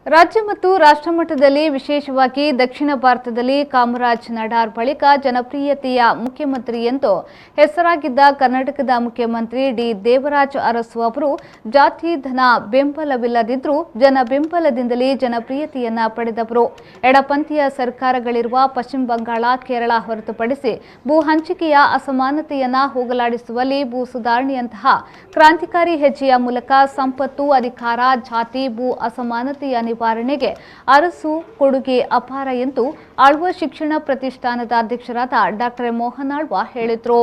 ರಾಜ್ಯ ಮತ್ತು ರಾಷ್ಟ್ರ ಮಟ್ಟದಲ್ಲಿ ವಿಶೇಷವಾಗಿ ದಕ್ಷಿಣ ಭಾರತದಲ್ಲಿ ಕಾಮರಾಜ್ ನಡಾರ್ ಬಳಿಕ ಜನಪ್ರಿಯತೆಯ ಮುಖ್ಯಮಂತ್ರಿ ಎಂದು ಹೆಸರಾಗಿದ್ದ ಕರ್ನಾಟಕದ ಮುಖ್ಯಮಂತ್ರಿ ಡಿ ದೇವರಾಜ ಅರಸು ಅವರು ಜಾತಿ ಧನ ಬೆಂಬಲವಿಲ್ಲದಿದ್ದರೂ ಜನ ಬೆಂಬಲದಿಂದಲೇ ಜನಪ್ರಿಯತೆಯನ್ನ ಪಡೆದವರು. ಎಡಪಂಥೀಯ ಸರ್ಕಾರಗಳಿರುವ ಪಶ್ಚಿಮ ಬಂಗಾಳ, ಕೇರಳ ಹೊರತುಪಡಿಸಿ ಭೂ ಹಂಚಿಕೆಯ ಅಸಮಾನತೆಯನ್ನ ಹೋಗಲಾಡಿಸುವಲ್ಲಿ ಭೂ ಸುಧಾರಣೆಯಂತಹ ಕ್ರಾಂತಿಕಾರಿ ಹೆಜ್ಜೆಯ ಮೂಲಕ ಸಂಪತ್ತು, ಅಧಿಕಾರ, ಜಾತಿ, ಭೂ ಅಸಮಾನತೆಯ ನಿವಾರಣೆಗೆ ಅರಸು ಕೊಡುಗೆ ಅಪಾರ ಎಂದು ಆಳ್ವ ಶಿಕ್ಷಣ ಪ್ರತಿಷ್ಠಾನದ ಅಧ್ಯಕ್ಷರಾದ ಡಾಕ್ಟರ್ ಮೋಹನ್ ಆಳ್ವ ಹೇಳಿದರು.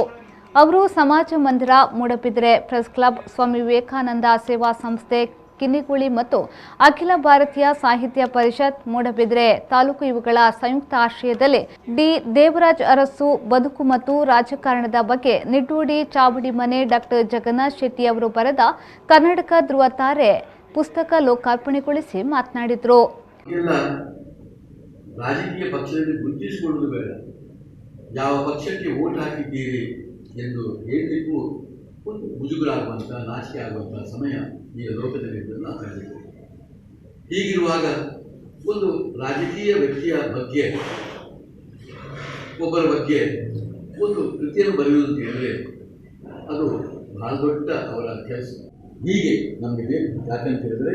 ಅವರು ಸಮಾಜ ಮಂದಿರ ಮೂಡಬಿದ್ರೆ, ಪ್ರೆಸ್ ಕ್ಲಬ್, ಸ್ವಾಮಿ ವಿವೇಕಾನಂದ ಸೇವಾ ಸಂಸ್ಥೆ ಕಿನ್ನಿಗುಳಿ ಮತ್ತು ಅಖಿಲ ಭಾರತೀಯ ಸಾಹಿತ್ಯ ಪರಿಷತ್ ಮೂಡಬಿದ್ರೆ ತಾಲೂಕು ಇವುಗಳ ಸಂಯುಕ್ತ ಆಶ್ರಯದಲ್ಲಿ ಡಿ ದೇವರಾಜ ಅರಸು ಬದುಕು ಮತ್ತು ರಾಜಕಾರಣದ ಬಗ್ಗೆ ನಿಟ್ಟೂಡಿ ಚಾವಡಿ ಮನೆ ಡಾಕ್ಟರ್ ಜಗನ್ನಾಥ್ ಶೆಟ್ಟಿ ಅವರು ಬರೆದ ಕರ್ನಾಟಕ ಧ್ರುವತಾರೆ ಪುಸ್ತಕ ಲೋಕಾರ್ಪಣೆಗೊಳಿಸಿ ಮಾತನಾಡಿದರು. ರಾಜಕೀಯ ಪಕ್ಷದಲ್ಲಿ ಗುರುತಿಸಿಕೊಳ್ಳುವುದು ಬೇಡ, ಯಾವ ಪಕ್ಷಕ್ಕೆ ವೋಟ್ ಹಾಕಿದ್ದೀರಿ ಎಂದು ಹೇಳಲಿಕ್ಕೂ ಒಂದು ಮುಜುಗರ ಆಗುವಂಥ, ನಾಚಿಕೆ ಆಗುವಂಥ ಸಮಯ ಈಗ ಲೋಕದಲ್ಲಿ ನಾವು ಕಂಡಿದ್ದೇವೆ. ಹೀಗಿರುವಾಗ ಒಂದು ರಾಜಕೀಯ ವ್ಯಕ್ತಿಯ ಬಗ್ಗೆ, ಒಬ್ಬರ ಬಗ್ಗೆ ಒಂದು ಕೃತಿಯನ್ನು ಬರೆಯುವುದು ಅಂತ ಹೇಳಿದರೆ ಅದು ಬಹಳ ದೊಡ್ಡ ಅವರ ಕೆಲಸ. ಹೀಗೆ ನಮಗೆ ಬೇಕು. ಯಾಕಂತ ಹೇಳಿದರೆ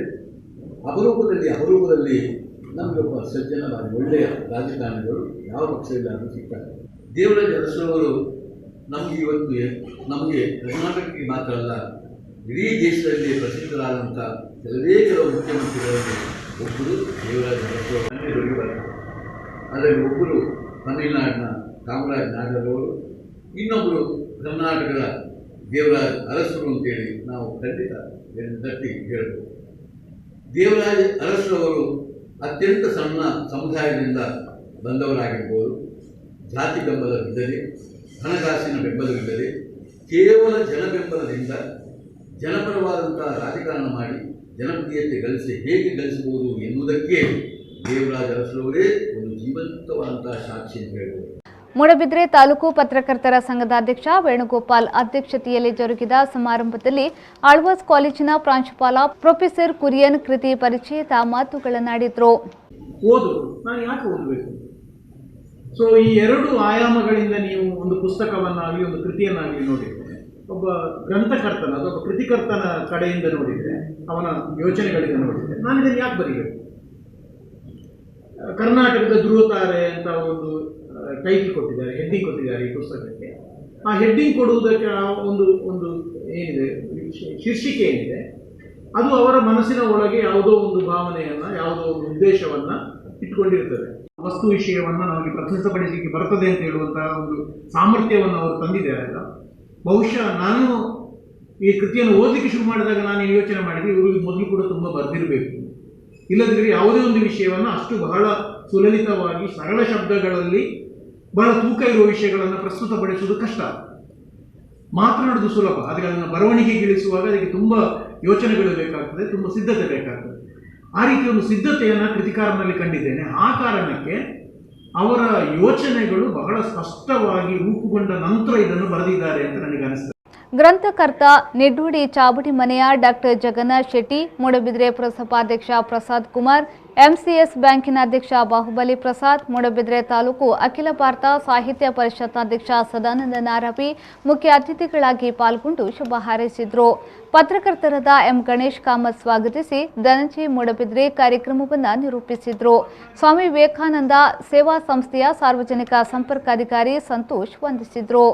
ಅಪರೂಪದಲ್ಲಿ ನಮಗೊಬ್ಬ ಸಜ್ಜನವಾದ ಒಳ್ಳೆಯ ರಾಜಕಾರಣಿಗಳು ಯಾವ ಪಕ್ಷದಲ್ಲಾದರೂ ಸಿಗ್ತಾರೆ. ದೇವರಾಜ ಅರಸರವರು ನಮಗೆ ಕರ್ನಾಟಕಕ್ಕೆ ಮಾತ್ರ ಅಲ್ಲ, ಇಡೀ ದೇಶದಲ್ಲಿ ಪ್ರಸಿದ್ಧರಾದಂಥ ಕೆಲವು ಮುಖ್ಯಮಂತ್ರಿಗಳಲ್ಲಿ ಒಬ್ಬರು ದೇವರಾಜ ಅರಸರವರು. ಅದರಲ್ಲಿ ಒಬ್ಬರು ತಮಿಳುನಾಡಿನ ಕಾಮರಾಜ್ ನಾಡರ್ ಅವರು, ಇನ್ನೊಬ್ಬರು ಕರ್ನಾಟಕದ ದೇವರಾಜ ಅರಸರು ಅಂತೇಳಿ ನಾವು ಖಂಡಿತ ತಟ್ಟಿ ಹೇಳಬಹುದು. ದೇವರಾಜ ಅರಸರವರು ಅತ್ಯಂತ ಸಣ್ಣ ಸಮುದಾಯದಿಂದ ಬಂದವರಾಗಿರ್ಬೋದು. ಜಾತಿ ಬೆಂಬಲವಿಲ್ಲದೆ, ಹಣಕಾಸಿನ ಬೆಂಬಲವಿಲ್ಲದೆ, ಕೇವಲ ಜನ ಬೆಂಬಲದಿಂದ ಜನಪರವಾದಂಥ ರಾಜಕಾರಣ ಮಾಡಿ ಜನಪ್ರಿಯತೆ ಹೇಗೆ ಗಳಿಸಬಹುದು ಎನ್ನುವುದಕ್ಕೆ ದೇವರಾಜ ಅರಸರವರೇ ಒಂದು ಜೀವಂತವಾದಂತಹ ಸಾಕ್ಷಿ ಅಂತ ಹೇಳ್ಬೋದು. ಮೂಡಬಿದ್ರೆ ತಾಲೂಕು ಪತ್ರಕರ್ತರ ಸಂಘದ ಅಧ್ಯಕ್ಷ ವೇಣುಗೋಪಾಲ್ ಅಧ್ಯಕ್ಷತೆಯಲ್ಲಿ ಜರುಗಿದ ಸಮಾರಂಭದಲ್ಲಿ ಆಳ್ವಾಸ್ ಕಾಲೇಜಿನ ಪ್ರಾಂಶುಪಾಲ ಪ್ರೊಫೆಸರ್ ಕುರಿಯನ್ ಕೃತಿ ಪರಿಚಯದ ಮಾತುಗಳನ್ನಾಡಿದ್ರು. ನಾನು ಯಾಕೆ ಓದಬೇಕು? ಸೊ ಈ ಎರಡು ಆಯಾಮಗಳಿಂದ ನೀವು ಒಂದು ಪುಸ್ತಕವನ್ನಾಗಲಿ ಒಂದು ಕೃತಿಯನ್ನಾಗಲಿ ನೋಡಿದರೆ, ಒಬ್ಬ ಗ್ರಂಥಕರ್ತನ ಅಥವಾ ಕೃತಿಕರ್ತನ ಕಡೆಯಿಂದ ನೋಡಿದರೆ, ಅವನ ಯೋಚನೆಗಳಿಂದ ನೋಡಿದರೆ, ನಾನು ಇದನ್ನು ಯಾಕೆ ಬರೀಬೇಕು? ಕರ್ನಾಟಕದ ಧ್ರುವತಾರೆ ಅಂತ ಒಂದು ಟೈಟಲ್ ಕೊಟ್ಟಿದ್ದಾರೆ, ಹೆಡ್ಡಿಂಗ್ ಕೊಟ್ಟಿದ್ದಾರೆ ಈ ಪುಸ್ತಕಕ್ಕೆ. ಆ ಹೆಡ್ಡಿಂಗ್ ಕೊಡುವುದಕ್ಕೆ ಒಂದು ಒಂದು ಏನಿದೆ, ಶೀರ್ಷಿಕೆ ಏನಿದೆ, ಅದು ಅವರ ಮನಸ್ಸಿನ ಒಳಗೆ ಯಾವುದೋ ಒಂದು ಭಾವನೆಯನ್ನು, ಯಾವುದೋ ಒಂದು ಉದ್ದೇಶವನ್ನು ಇಟ್ಕೊಂಡಿರ್ತದೆ. ವಸ್ತು ವಿಷಯವನ್ನು ನಮಗೆ ಪ್ರಸ್ತುತಪಡಿಸಲಿಕ್ಕೆ ಬರ್ತದೆ ಅಂತ ಹೇಳುವಂತಹ ಒಂದು ಸಾಮರ್ಥ್ಯವನ್ನು ಅವರು ತಂದಿದ್ದಾರಲ್ಲ. ಬಹುಶಃ ನಾನು ಈ ಕೃತಿಯನ್ನು ಓದಲಿಕ್ಕೆ ಶುರು ಮಾಡಿದಾಗ ನಾನು ಯೋಚನೆ ಮಾಡಿದೆ, ಇವರು ಮೊದಲು ಕೂಡ ತುಂಬ ಬರೆದಿರಬೇಕು. ಇಲ್ಲದಿದ್ದರೆ ಯಾವುದೇ ಒಂದು ವಿಷಯವನ್ನು ಅಷ್ಟು ಬಹಳ ಸುಲಲಿತವಾಗಿ ಸರಳ ಶಬ್ದಗಳಲ್ಲಿ ಬಹಳ ತೂಕ ಇರುವ ವಿಷಯಗಳನ್ನು ಪ್ರಸ್ತುತಪಡಿಸುವುದು ಕಷ್ಟ. ಮಾತನಾಡುವುದು ಸುಲಭ, ಆದರೆ ಅದನ್ನು ಬರವಣಿಗೆಗಿಳಿಸುವಾಗ ಅದಕ್ಕೆ ತುಂಬ ಯೋಚನೆಗಳು ಬೇಕಾಗ್ತದೆ, ತುಂಬ ಸಿದ್ಧತೆ ಬೇಕಾಗ್ತದೆ. ಆ ರೀತಿ ಒಂದು ಸಿದ್ಧತೆಯನ್ನು ಕೃತಿಕಾರನಲ್ಲಿ ಕಂಡಿದ್ದೇನೆ. ಆ ಕಾರಣಕ್ಕೆ ಅವರ ಯೋಚನೆಗಳು ಬಹಳ ಸ್ಪಷ್ಟವಾಗಿ ರೂಪುಗೊಂಡ ನಂತರ ಇದನ್ನು ಬರೆದಿದ್ದಾರೆ ಅಂತ ನನಗೆ ಅನಿಸ್ತದೆ. ಗ್ರಂಥಕರ್ತ ನಿಟ್ಟೂಡಿ ಚಾವಡಿ ಮನೆಯ ಡಾಕ್ಟರ್ ಜಗನ್ನಾಥ್ ಶೆಟ್ಟಿ, ಮೂಡಬಿದ್ರೆ ಪುರಸಭಾಧ್ಯಕ್ಷ ಪ್ರಸಾದ್ ಕುಮಾರ್, ಎಂಸಿಎಸ್ ಬ್ಯಾಂಕಿನ ಅಧ್ಯಕ್ಷ ಬಾಹುಬಲಿ ಪ್ರಸಾದ್, ಮೂಡಬಿದ್ರೆ ತಾಲೂಕು ಅಖಿಲ ಭಾರತ ಸಾಹಿತ್ಯ ಪರಿಷತ್ ಅಧ್ಯಕ್ಷ ಸದಾನಂದ ನಾರಪಿ ಮುಖ್ಯ ಅತಿಥಿಗಳಾಗಿ ಪಾಲ್ಗೊಂಡು ಶುಭ ಹಾರೈಸಿದರು. ಪತ್ರಕರ್ತರಾದ ಎಂ ಗಣೇಶ್ ಕಾಮತ್ ಸ್ವಾಗತಿಸಿ ಧನಂಜಯ ಮೂಡಬಿದ್ರೆ ಕಾರ್ಯಕ್ರಮವನ್ನು ನಿರೂಪಿಸಿದರು. ಸ್ವಾಮಿ ವಿವೇಕಾನಂದ ಸೇವಾ ಸಂಸ್ಥೆಯ ಸಾರ್ವಜನಿಕ ಸಂಪರ್ಕಾಧಿಕಾರಿ ಸಂತೋಷ್ ವಂದಿಸಿದರು.